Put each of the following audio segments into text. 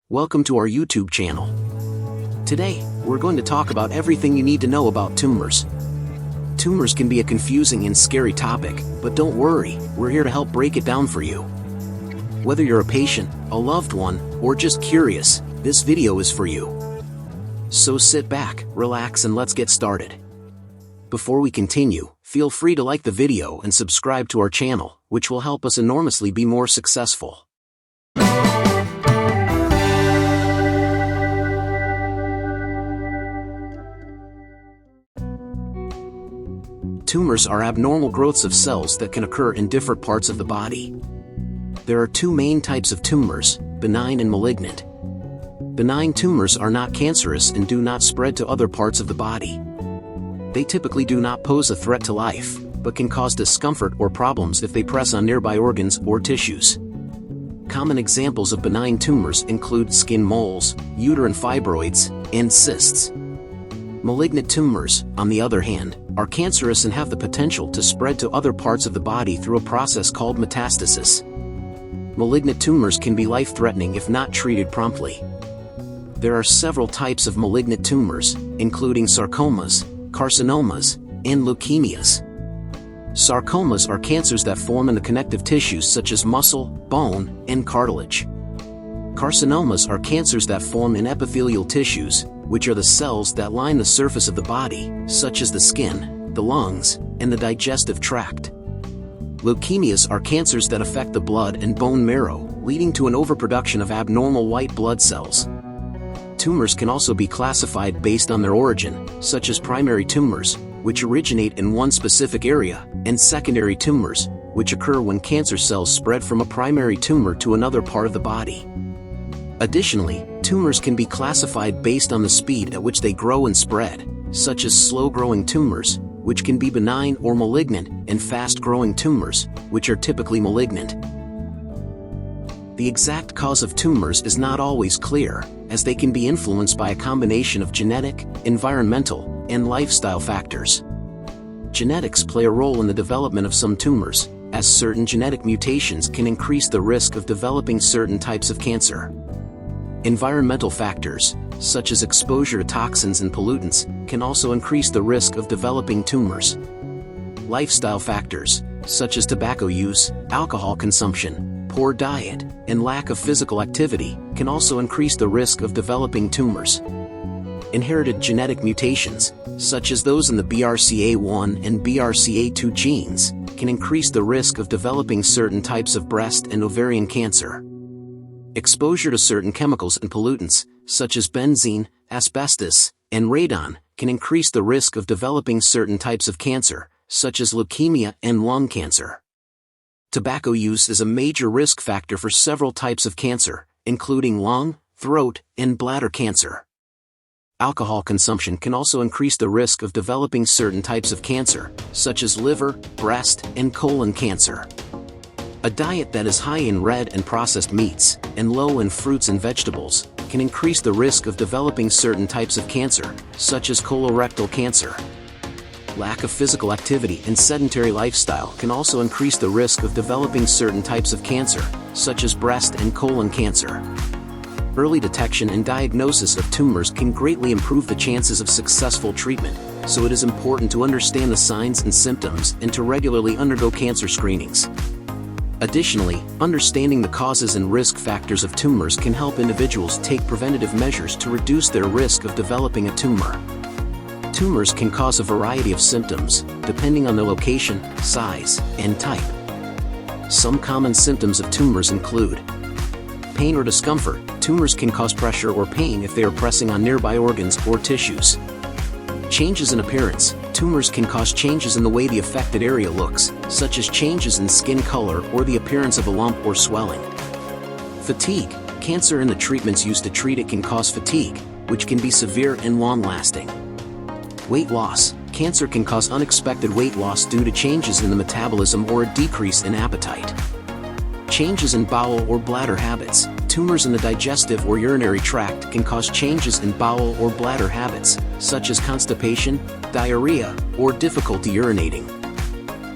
Welcome to our YouTube channel. Today, we're going to talk about everything you need to know about tumors. Tumors can be a confusing and scary topic, but don't worry, we're here to help break it down for you. Whether you're a patient, a loved one, or just curious, this video is for you. So sit back, relax, and let's get started. Before we continue, feel free to like the video and subscribe to our channel, which will help us enormously be more successful. Tumors are abnormal growths of cells that can occur in different parts of the body. There are two main types of tumors, benign and malignant. Benign tumors are not cancerous and do not spread to other parts of the body. They typically do not pose a threat to life, but can cause discomfort or problems if they press on nearby organs or tissues. Common examples of benign tumors include skin moles, uterine fibroids, and cysts. Malignant tumors, on the other hand, are cancerous and have the potential to spread to other parts of the body through a process called metastasis. Malignant tumors can be life-threatening if not treated promptly. There are several types of malignant tumors, including sarcomas, carcinomas, and leukemias. Sarcomas are cancers that form in the connective tissues such as muscle, bone, and cartilage. Carcinomas are cancers that form in epithelial tissues, which are the cells that line the surface of the body, such as the skin, the lungs, and the digestive tract. Leukemias are cancers that affect the blood and bone marrow, leading to an overproduction of abnormal white blood cells. Tumors can also be classified based on their origin, such as primary tumors, which originate in one specific area, and secondary tumors, which occur when cancer cells spread from a primary tumor to another part of the body. Additionally, tumors can be classified based on the speed at which they grow and spread, such as slow-growing tumors, which can be benign or malignant, and fast-growing tumors, which are typically malignant. The exact cause of tumors is not always clear, as they can be influenced by a combination of genetic, environmental, and lifestyle factors. Genetics play a role in the development of some tumors, as certain genetic mutations can increase the risk of developing certain types of cancer. Environmental factors, such as exposure to toxins and pollutants, can also increase the risk of developing tumors. Lifestyle factors, such as tobacco use, alcohol consumption, poor diet, and lack of physical activity, can also increase the risk of developing tumors. Inherited genetic mutations, such as those in the BRCA1 and BRCA2 genes, can increase the risk of developing certain types of breast and ovarian cancer. Exposure to certain chemicals and pollutants, such as benzene, asbestos, and radon, can increase the risk of developing certain types of cancer, such as leukemia and lung cancer. Tobacco use is a major risk factor for several types of cancer, including lung, throat, and bladder cancer. Alcohol consumption can also increase the risk of developing certain types of cancer, such as liver, breast, and colon cancer. A diet that is high in red and processed meats, and low in fruits and vegetables, can increase the risk of developing certain types of cancer, such as colorectal cancer. Lack of physical activity and sedentary lifestyle can also increase the risk of developing certain types of cancer, such as breast and colon cancer. Early detection and diagnosis of tumors can greatly improve the chances of successful treatment, so it is important to understand the signs and symptoms and to regularly undergo cancer screenings. Additionally, understanding the causes and risk factors of tumors can help individuals take preventative measures to reduce their risk of developing a tumor. Tumors can cause a variety of symptoms, depending on their location, size, and type. Some common symptoms of tumors include pain or discomfort. Tumors can cause pressure or pain if they are pressing on nearby organs or tissues. Changes in appearance. Tumors can cause changes in the way the affected area looks, such as changes in skin color or the appearance of a lump or swelling. Fatigue. Cancer and the treatments used to treat it can cause fatigue, which can be severe and long-lasting. Weight loss. Cancer can cause unexpected weight loss due to changes in the metabolism or a decrease in appetite. Changes in bowel or bladder habits. Tumors in the digestive or urinary tract can cause changes in bowel or bladder habits, such as constipation, diarrhea, or difficulty urinating.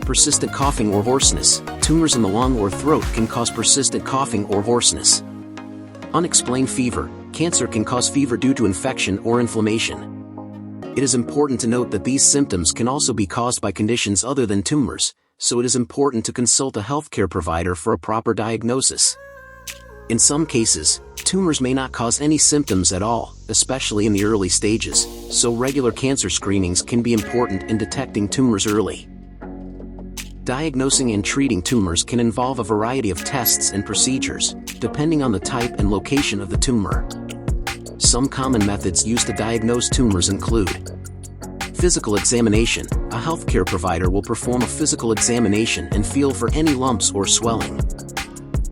Persistent coughing or hoarseness. Tumors in the lung or throat can cause persistent coughing or hoarseness. Unexplained fever. Cancer can cause fever due to infection or inflammation. It is important to note that these symptoms can also be caused by conditions other than tumors, so it is important to consult a healthcare provider for a proper diagnosis. In some cases, tumors may not cause any symptoms at all, especially in the early stages, so regular cancer screenings can be important in detecting tumors early. Diagnosing and treating tumors can involve a variety of tests and procedures, depending on the type and location of the tumor. Some common methods used to diagnose tumors include physical examination. A healthcare provider will perform a physical examination and feel for any lumps or swelling.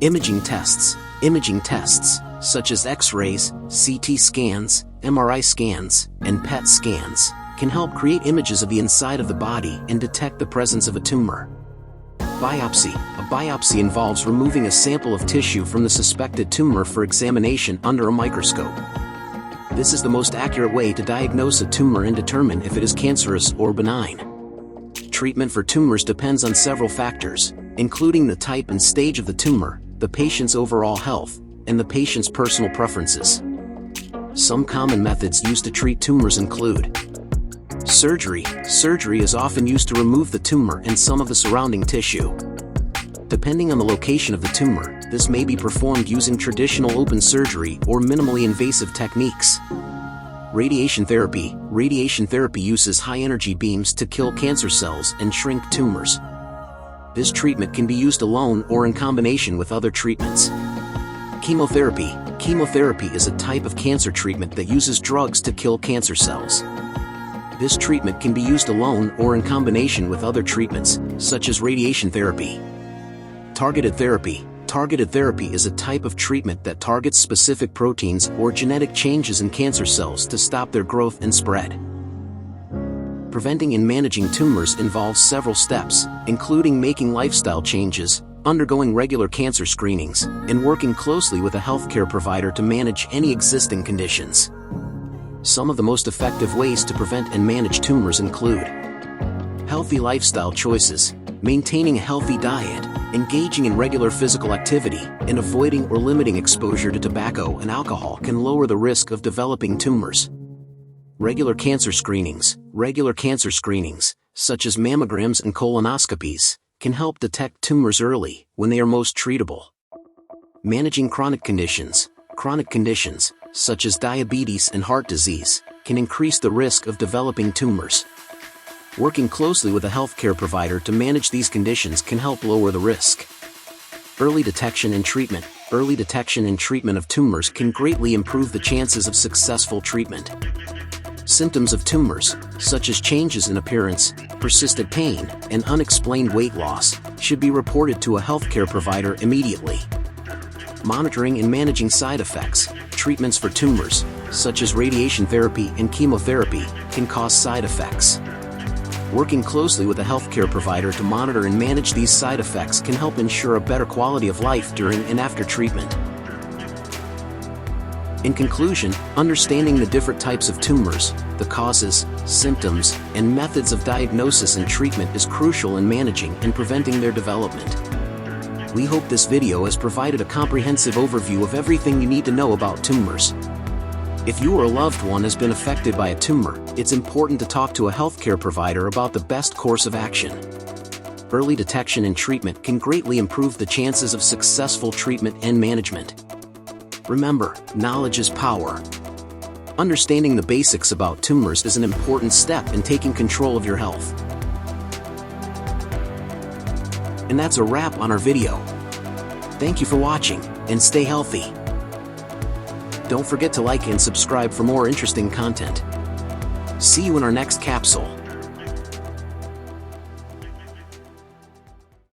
Imaging tests. Imaging tests, such as X-rays, CT scans, MRI scans, and PET scans, can help create images of the inside of the body and detect the presence of a tumor. Biopsy. A biopsy involves removing a sample of tissue from the suspected tumor for examination under a microscope. This is the most accurate way to diagnose a tumor and determine if it is cancerous or benign. Treatment for tumors depends on several factors, including the type and stage of the tumor, the patient's overall health, and the patient's personal preferences. Some common methods used to treat tumors include surgery. Surgery is often used to remove the tumor and some of the surrounding tissue. Depending on the location of the tumor, this may be performed using traditional open surgery or minimally invasive techniques. Radiation therapy. Radiation therapy uses high-energy beams to kill cancer cells and shrink tumors. This treatment can be used alone or in combination with other treatments. Chemotherapy. Chemotherapy is a type of cancer treatment that uses drugs to kill cancer cells. This treatment can be used alone or in combination with other treatments, such as radiation therapy. Targeted therapy. Targeted therapy is a type of treatment that targets specific proteins or genetic changes in cancer cells to stop their growth and spread. Preventing and managing tumors involves several steps, including making lifestyle changes, undergoing regular cancer screenings, and working closely with a healthcare provider to manage any existing conditions. Some of the most effective ways to prevent and manage tumors include healthy lifestyle choices, maintaining a healthy diet, engaging in regular physical activity, and avoiding or limiting exposure to tobacco and alcohol can lower the risk of developing tumors. Regular cancer screenings. Regular cancer screenings, such as mammograms and colonoscopies, can help detect tumors early when they are most treatable. Managing chronic conditions. Chronic conditions, such as diabetes and heart disease, can increase the risk of developing tumors. Working closely with a healthcare provider to manage these conditions can help lower the risk. Early detection and treatment. Early detection and treatment of tumors can greatly improve the chances of successful treatment. Symptoms of tumors, such as changes in appearance, persistent pain, and unexplained weight loss, should be reported to a healthcare provider immediately. Monitoring and managing side effects. Treatments for tumors, such as radiation therapy and chemotherapy, can cause side effects. Working closely with a healthcare provider to monitor and manage these side effects can help ensure a better quality of life during and after treatment. In conclusion, understanding the different types of tumors, the causes, symptoms, and methods of diagnosis and treatment is crucial in managing and preventing their development. We hope this video has provided a comprehensive overview of everything you need to know about tumors. If you or a loved one has been affected by a tumor, it's important to talk to a healthcare provider about the best course of action. Early detection and treatment can greatly improve the chances of successful treatment and management. Remember, knowledge is power. Understanding the basics about tumors is an important step in taking control of your health. And that's a wrap on our video. Thank you for watching, and stay healthy. Don't forget to like and subscribe for more interesting content. See you in our next capsule.